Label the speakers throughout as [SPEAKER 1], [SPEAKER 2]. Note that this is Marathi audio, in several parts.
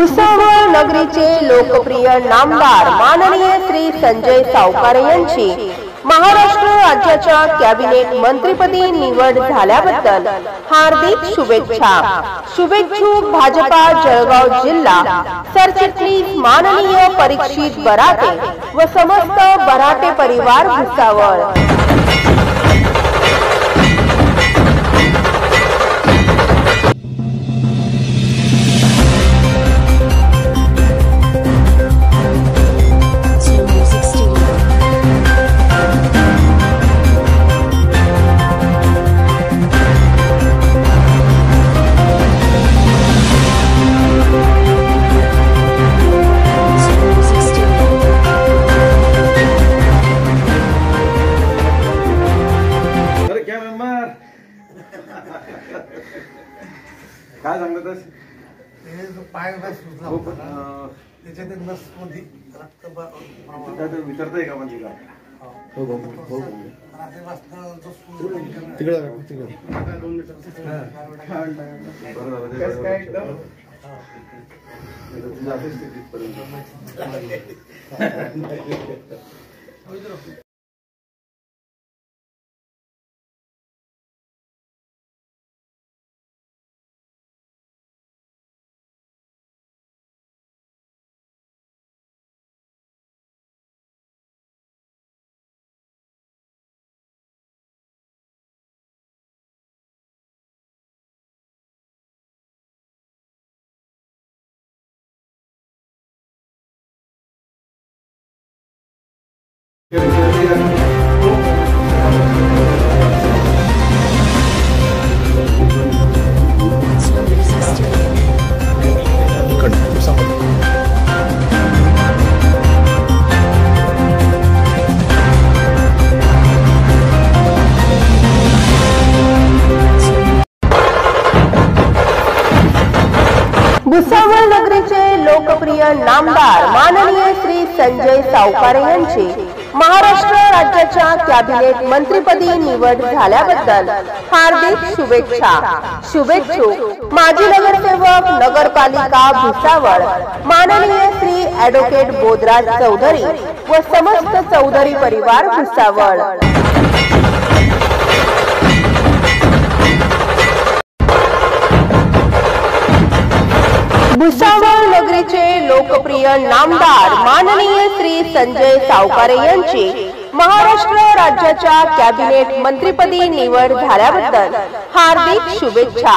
[SPEAKER 1] भुसावळ नगरीचे लोकप्रिय नामदार माननीय श्री संजय सावकारे यांची महाराष्ट्र राज्याच्या कॅबिनेट मंत्रिपदी निवड झाल्याबद्दल हार्दिक शुभेच्छा। शुभेच्छुक भाजपा जळगाव जिल्हा सरचिटणीस माननीय परीक्षित बराटे व समस्त बराटे परिवार भुसावळ।
[SPEAKER 2] काय सांगतस
[SPEAKER 3] हे जो पाय नस सुचला होता त्याच्यात नस मध्ये रक्त
[SPEAKER 2] विचारतंय का म्हणजे का हो हो हो
[SPEAKER 3] रात्री वाजता जो
[SPEAKER 2] तिकडे 2 मीटर बरं काय एकदम जाते स्थितीपर्यंत
[SPEAKER 1] भुसावळ नगरीचे लोकप्रिय नामदार माननीय श्री संजय सावकारे यांची महाराष्ट्र राज्याच्या कॅबिनेट मंत्रिपदी निवड झाल्याबद्दल हार्दिक शुभेच्छा। शुभेच्छुक माजी नगरसेवक नगरपालिका भुसावळ माननीय श्री ॲडव्होकेट बोधराज चौधरी व समस्त चौधरी परिवार भुसावळ। भुसावळ नगरीचे लोकप्रिय नामदार माननीय श्री संजय सावकारे यांची महाराष्ट्र राज्याच्या कॅबिनेट मंत्रिपदी निवड झाल्याबद्दल हार्दिक शुभेच्छा।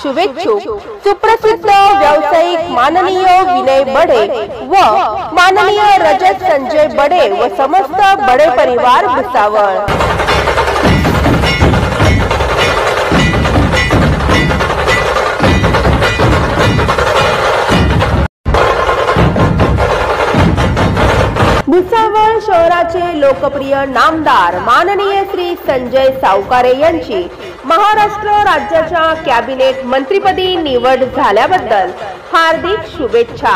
[SPEAKER 1] शुभेच्छुक सुप्रसिद्ध व्यावसायिक माननीय विनय बडे व माननीय रजत संजय बडे व समस्त बडे परिवार भुसावळ। भुसावळ शहराचे लोकप्रिय नामदार माननीय श्री संजय सावकारे यांची महाराष्ट्र राज्याच्या कॅबिनेट मंत्रिपदी निवड झाल्याबद्दल हार्दिक शुभेच्छा।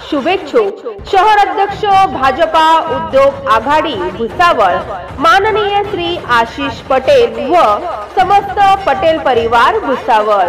[SPEAKER 1] शुभेच्छुक शहर अध्यक्ष भाजपा उद्योग आघाडी भुसावळ माननीय श्री आशिष पटेल व समस्त पटेल परिवार भुसावळ।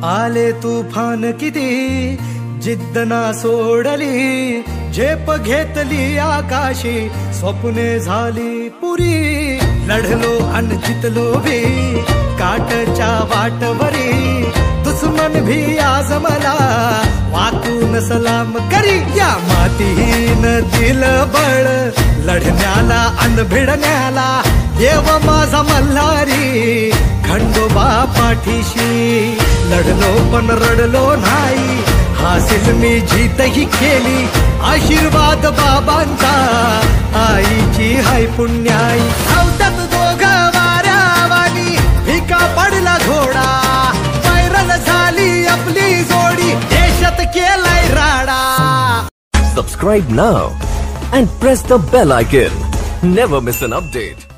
[SPEAKER 4] आले तूफान किती जिद्द ना सोडली झेप घेतली आकाशी स्वप्ने झाली पुरी लढलो अन जितलो भी काटच्या वाटवरी दुश्मन भी आज मला वाकून सलाम करी या मातीहीन दिल बळ लढण्याला अन भिडण्याला देव माझा मल्हारी खंडोबा पाठीशी लढलो पण रडलो नाही हासिल मी जीतही केली आशीर्वाद बाबांचा आईची हाय पुण्याई धावतात दोघं वाऱ्यावानी भिका पडला घोडा व्हायरल झाली आपली जोडी देशात केलाय राडा।
[SPEAKER 5] Subscribe now and press the bell icon. Never miss an update.